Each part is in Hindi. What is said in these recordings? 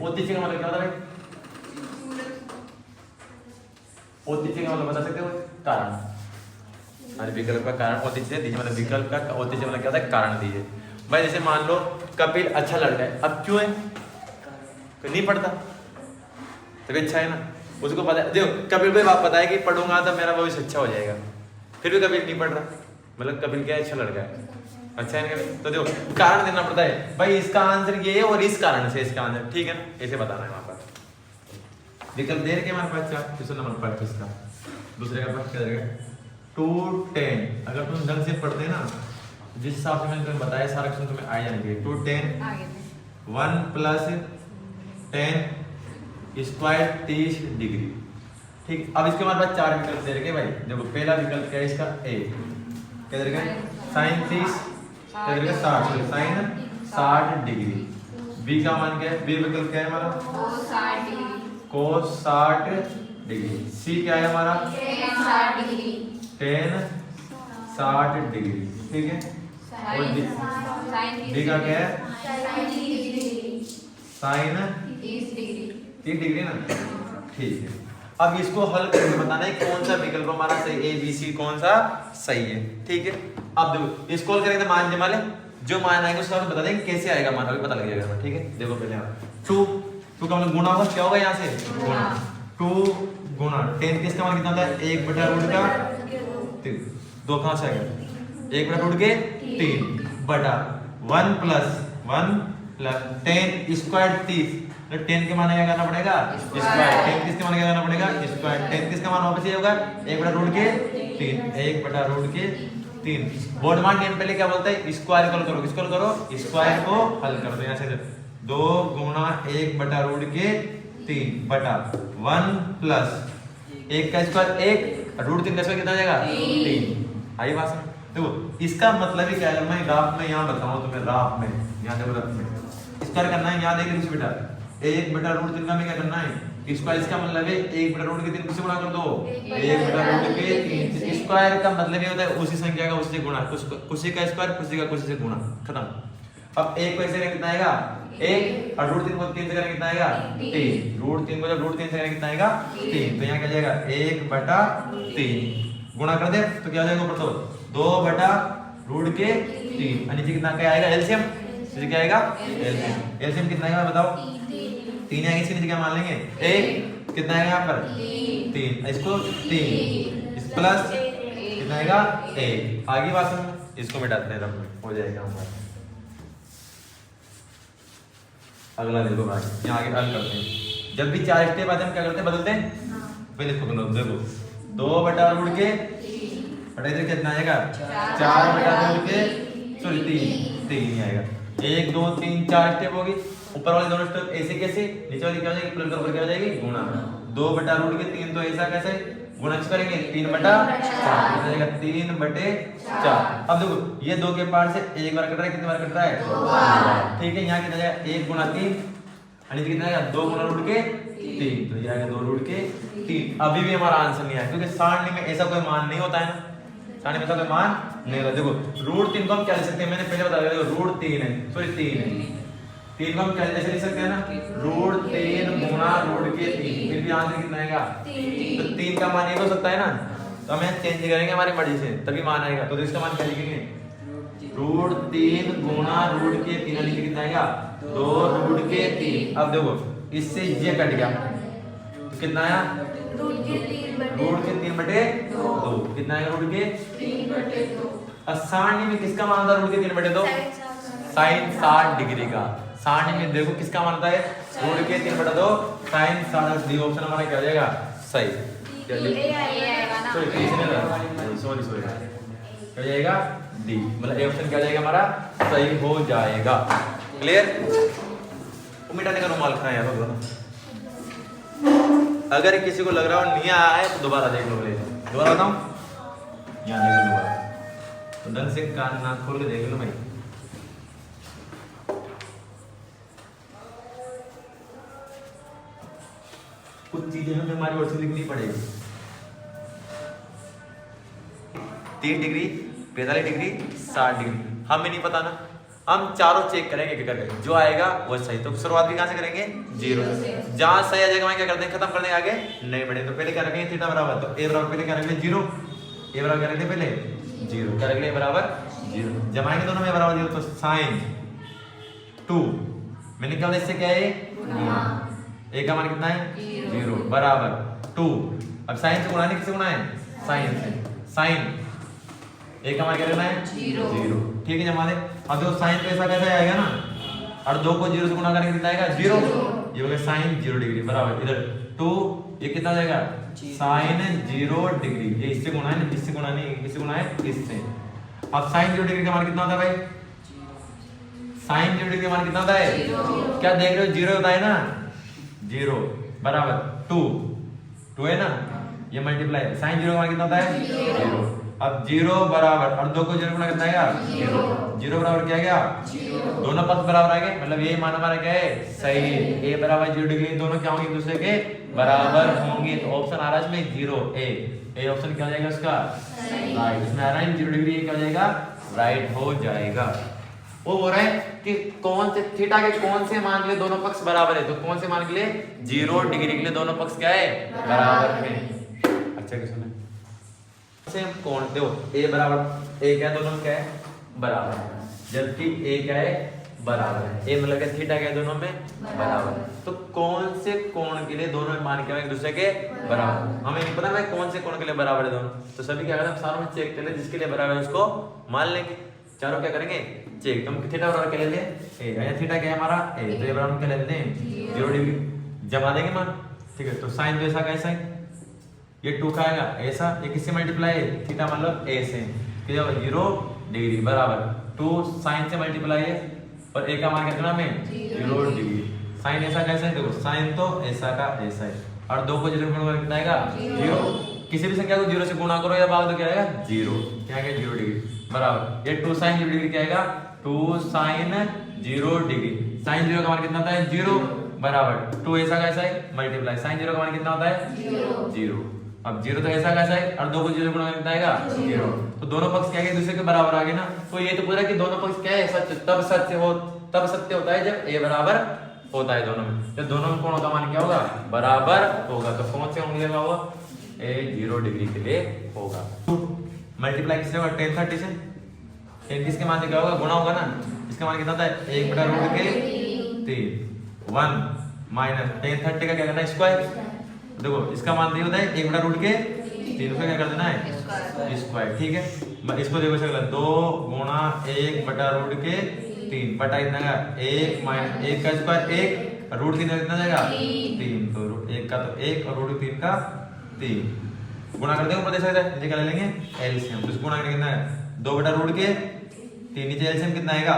ओतिचे का मतलब क्या होता है? ओतिचे का मतलब बता सकते हो? कारण। हर विकल्प का कारण ओतिचे दीजिए, मतलब विकल्प का ओतिचे मतलब क्या होता है? कारण दीजिए। भाई जैसे मान लो कपिल अच्छा लड़का है, अब क्यों है? नहीं पढ़ता, तभी अच्छा है ना, उसको पता है। देखो कपिल को बात पता है कि पढ़ूंगा तो मेरा भविष्य अच्छा हो जाएगा, फिर भी कपिल नहीं पढ़ रहा, मतलब कपिल क्या है? अच्छा लड़का है, अच्छा है कपिल। तो देखो कारण देना पड़ता है, भाई इसका आंसर ये है और इस कारण से इसका आंसर, ठीक है ना, ऐसे बताना है वहां पर। विकल्प दे रखे हमारे पास 4, क्वेश्चन नंबर 25 का दूसरे का पास क्या रहेगा? 2 10। अगर तुम ढंग से पढ़ते ना, जिस हिसाब से मैंने तुम्हें बताया सारा क्वेश्चन तुम्हें आ जाने चाहिए। 2 10 1 प्लस 10 स्क्वायर 30 डिग्री, ठीक। अब इसके हमारे पास 4 विकल्प दे रखे भाई। देखो पहला विकल्प क्या है इसका? ए क्या दे रखा है? साइन 30 क्या दे रखा है? 60, साइन 60 डिग्री। बी का मान क्या है? बी विकल्प क्या है हमारा? कोस 60 डिग्री। सी क्या है हमारा? टेन 60 डिग्री, ठीक है। और डी का क्या है? साइन 30 डिग्री ना, ठीक है। अब इसको हल करके बताना है कौन सा विकल्प हमारा सही, ए बी सी कौन सा सही है, ठीक है। अब देखो इसको हल करेंगे तो मान जमा ले, जो मान आएगा उसका बता देंगे कैसे आएगा मान, अभी पता लग जाएगा, ठीक है। देखो पहले आप 2 का मतलब गुणा होगा, क्या होगा यहाँ से? गुणा। 2 गुणा 10 किसका मान कितना होता है? 1/√3 का 3, 2 कहाँ से आएगा? 1/√3 बटा 1 प्लस 10 स्क्वायर 30, तो 10 के मान क्या करना पड़ेगा? स्क्वायर। 10 किसके मान क्या करना पड़ेगा? स्क्वायर। 10 किसका मान वापस ये होगा? 1/√3, 1/√3। बोर्ड मान टेन पहले क्या बोलता है? स्क्वायर करो, किसको करो? स्क्वायर को हल कर दो। यहाँ से 2 गुणा 1/√3 बटा 1 प्लस 1 का स्क्वायर 1, √3 का स्क्वायर कितना आ जाएगा? 3। आई बात समझ? देखो इसका मतलब ही क्या है, मैं ग्राफ में यहाँ बताऊँ तुम्हें, ग्राफ में यहाँ देखो, ग्राफ में स्क्वायर करना है, यहाँ देखिए बेटा 1/√3 का में क्या करना है? स्क्वायर। इसका मतलब है 1/√3 किससे गुणा कर दो? 1/√3। स्क्वायर का मतलब ये होता है उसी संख्या का उसी से गुणा, कुछ का स्क्वायर कुछ से गुणा, खत्म। अब 1 को ऐसे करेंगे कितना आएगा? 1 और √3 को 3 से करेंगे कितना आएगा? 3। √3 को जब √3 से करेंगे कितना आएगा? 3। तो यहाँ क्या जाएगा? 1/3 गुणा कर दे तो क्या हो जाएगा ऊपर? तो 2/√3 और नीचे कितना क्या आएगा? एलसीएम। नीचे क्या आएगा? एलसीएम। एलसीएम कितना आएगा बताओ? 3 आएगा, इसके नीचे क्या मान लेंगे? 1 कितना आएगा यहाँ पर? 3। इसको 3 इस प्लस कितना आएगा? 1। आगे बात समझ, इसको मिटाते हैं, हो जाएगा हमारा। अगला देखो भाई, यहाँ आगे हल करते हैं। जब भी 4 स्टेप आते हैं हम क्या करते हैं? बदलते हैं। पहले इसको देखो 2/√3 बटा इधर कितना आएगा? 4/√3 सॉरी 3 ही आएगा। 1 2 3 4 स्टेप होगी। ऊपर वाले दोनों स्टेप ऐसे कैसे, नीचे वाली क्या हो जाएगी? प्लस ऊपर क्या हो जाएगी? गुणा। 2/√3 तो ऐसा कैसे गुणा करेंगे? 3/4 कितना जाएगा? 3/4। अब देखो ये 2 के पार से 1 बार कट रहा है, कितनी बार कट रहा है? 2 बार, ठीक है। यहाँ कितना जाएगा? 1 गुणा 3 और नीचे कितना आएगा? 2 गुणा √3, तो ये आएगा 2√3। अभी भी हमारा आंसर नहीं आया, क्योंकि सारणी में ऐसा कोई मान नहीं होता है ना, सारणी में ऐसा कोई मान नहीं होता। देखो √3 को हम क्या लिख सकते हैं? मैंने पहले बताया, देखो √3 है, सॉरी 3 है, 3 को हम क्या लिख सकते हैं ना? √3 गुणा √3, फिर भी आंसर कितना आएगा? 3। तो 3 का मान ये हो सकता है ना, तो हमें चेंज करेंगे हमारी मर्जी से तभी मान आएगा। तो इसका मान क्या लिखेंगे? √3 गुणा √3 नीचे कितना आएगा? 2√3। अब देखो इससे ये कट गया तो कितना आया? √3/2 कितना आएगा? √3/2। सारणी में किसका मान होता है? √3/2 साइन 60 डिग्री का। सारणी में देखो किसका मान होता है? √3/2 साइन 60 डिग्री। ऑप्शन हमारा क्या हो जाएगा? सही। सॉरी क्या हो जाएगा? डी, मतलब ए ऑप्शन क्या हो जाएगा हमारा? सही हो जाएगा। क्लियर? मिटाने का रुमाल खाया यार। अगर किसी को लग रहा हो नहीं आया है तो दोबारा देख लो। दोबारा बताऊं? यहाँ देख लो दोबारा, तो ढंग से कान नाक खोल के देख लो भाई। कुछ चीजें हमें हमारी ओर से लिखनी पड़ेगी। 3 डिग्री 45 डिग्री 60 डिग्री हमें नहीं पता ना, हम चारों चेक करेंगे एक करके, जो आएगा वो सही। तो शुरुआत भी कहां से करेंगे? 0 से। जहां सही आ जाएगा वहां क्या करते हैं, खत्म कर देंगे, आगे नहीं बढ़े। तो पहले क्या रखेंगे, थीटा बराबर, तो a बराबर पहले क्या रखेंगे 0, a बराबर क्या रखेंगे पहले 0, क्या रखेंगे a बराबर 0। जमाएंगे दोनों में a बराबर 0, तो sin 2 मैंने क्या बोला, इससे क्या है a का मान कितना है 0 बराबर 2। अब sin से गुणा नहीं, किससे गुणा है, sin से। sin a का मान क्या लेना है 0, ठीक है जमा दे। अब देखो sin तो ऐसा कैसे आएगा ना, और 2 को 0 से गुणा करेंगे कितना आएगा 0, ये हो गया sin 0 डिग्री बराबर इधर 2, ये कितना आ जाएगा sin 0 डिग्री। ये इससे गुणा है, इससे गुणा नहीं, इससे गुणा है इससे। अब sin 0 डिग्री का मान कितना होता है भाई, sin 0 डिग्री का मान कितना होता है, क्या देख रहे हो 0 होता है ना, 0 बराबर 2 है ना, ये मल्टीप्लाई sin 0 का मान कितना होता है 0। अब 0 बराबर और 2 को 0 गुणा कितना आएगा 0 बराबर क्या गया 0, दोनों पक्ष बराबर आ गए, मतलब ये मान हमारा क्या है सही है। a बराबर 0 डिग्री, दोनों क्या होंगे एक दूसरे के बराबर होंगे, तो ऑप्शन आ रहा है इसमें 0 a ऑप्शन क्या हो जाएगा उसका राइट। इसमें आ रहा है 0 डिग्री, क्या हो जाएगा राइट हो जाएगा। वो बोल रहा है कि कौन से थीटा के कौन से मान के लिए दोनों पक्ष बराबर है, तो कौन से मान के लिए 0 डिग्री के लिए दोनों पक्ष क्या है बराबर है। अच्छा क्या सुने, सेम कोण देखो a बराबर a क्या है, दोनों क्या है बराबर है, जबकि a क्या है बराबर है, a मतलब क्या थीटा क्या है दोनों में बराबर। तो कौन से कोण के लिए दोनों मान के एक दूसरे के बराबर, हमें नहीं पता भाई कौन से कोण के लिए बराबर है दोनों, तो सभी क्या करते हैं सारों में चेक कर ले, जिसके लिए बराबर है उसको मान लेंगे। चारों क्या करेंगे चेक, तुम थीटा बराबर क्या ले ले a, थीटा क्या है हमारा a, तो ये बराबर क्या ले लेते हैं 0 डिग्री, जमा देंगे मान, ठीक है। तो sin तो ऐसा कैसा है, ये 2 का आएगा ऐसा, ये किससे मल्टीप्लाई है थीटा मतलब a से, तो 0 डिग्री बराबर 2 sin से मल्टीप्लाई है और a का मान कितना में 0 डिग्री। sin ऐसा कैसा है, देखो sin तो ऐसा का ऐसा है और 2 को 0 गुणा करो कितना आएगा 0, किसी भी संख्या को 0 से गुणा करो या भाग दो क्या आएगा 0, क्या आएगा 0 डिग्री बराबर ये 2 sin 0 डिग्री क्या आएगा 2 sin 0 डिग्री। sin 0 का मान कितना होता है 0 बराबर 2 ऐसा कैसा है मल्टीप्लाई sin 0 का मान कितना होता है 0। अब 0 तो ऐसा कैसा है और 2 को 0 गुणा कितना आएगा 0, तो दोनों पक्ष क्या है एक दूसरे के बराबर आ गए ना। तो ये तो पूरा कि दोनों पक्ष क्या है सत्य, तब सत्य होता है जब a बराबर होता है दोनों में, जब दोनों में कोण का मान क्या होगा बराबर होगा। तो कौन से होंगे होगा a 0 डिग्री के लिए होगा। मल्टीप्लाई किससे होगा tan 30 से, tan किसके मान से क्या होगा गुणा होगा ना, इसका मान कितना होता है 1 बटा रूट के 3 1 माइनस tan 30 का क्या करना है स्क्वायर, देखो इसका मान दिया होता है 1 बटा रूट के 3 का क्या कर देना है स्क्वायर, ठीक है। इसको देखो ऐसा 2 गुणा 1 बटा रूट के 3 बटा इतना का 1 माइनस 1 का स्क्वायर 1 रूट 3 का कितना जाएगा 3, तो रूट 1 का तो 1 और रूट 3 का 3 गुणा कर देंगे ऊपर दे सकते हैं, नीचे क्या ले लेंगे एलसीएम, तो गुणा करके कितना है 2 बटा रूट के 3, नीचे एलसीएम कितना आएगा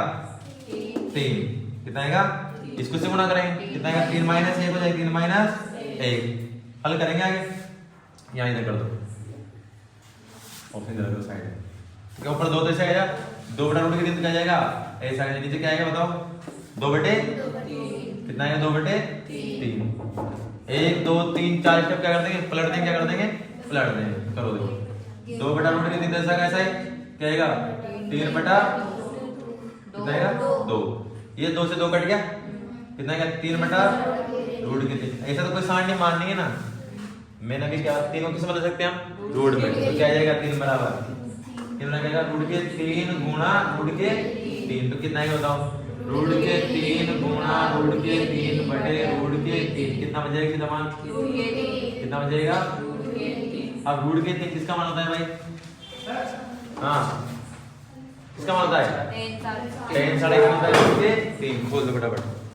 3, कितना आएगा इसको से गुणा करेंगे कितना आएगा 3 माइनस 1 हो जाएगा 3 माइनस 1, हल करेंगे आगे, यहाँ इधर कर दो ऑप्शन इधर कर साइड में, ठीक है। ऊपर 2 से आएगा 2 बटा रूट के 3 क्या जाएगा ऐसा, नीचे क्या आएगा बताओ 2 बटे कितना आएगा 2 बटे 3, 1 2 3 4 स्टेप क्या कर देंगे पलट देंगे, क्या कर देंगे पलट देंगे, करो देखो 2 बटा रूट के 3 ऐसा कैसा है क्या आएगा 3 बटा कितना आएगा 2, ये 2 से 2 कट गया कितना आएगा 3 बटा रूट के 3। ऐसा तो कोई साठ नहीं माननी है ना, मैंने भी क्या 3 को किससे बदल सकते हैं हम रूट में, तो क्या आ जाएगा 3 बराबर कितना आएगा रूट के 3 गुणा रूट के 3, तो कितना आएगा बताओ रूट के 3 गुणा रूट के 3 बटे रूट के 3, कितना बन जाएगा सीधा मान कितना बन जाएगा। अब रूट के 3 किसका मान होता है भाई, हाँ किसका मान होता है tan 3.5 रूट के 3, खोल दो फटाफट।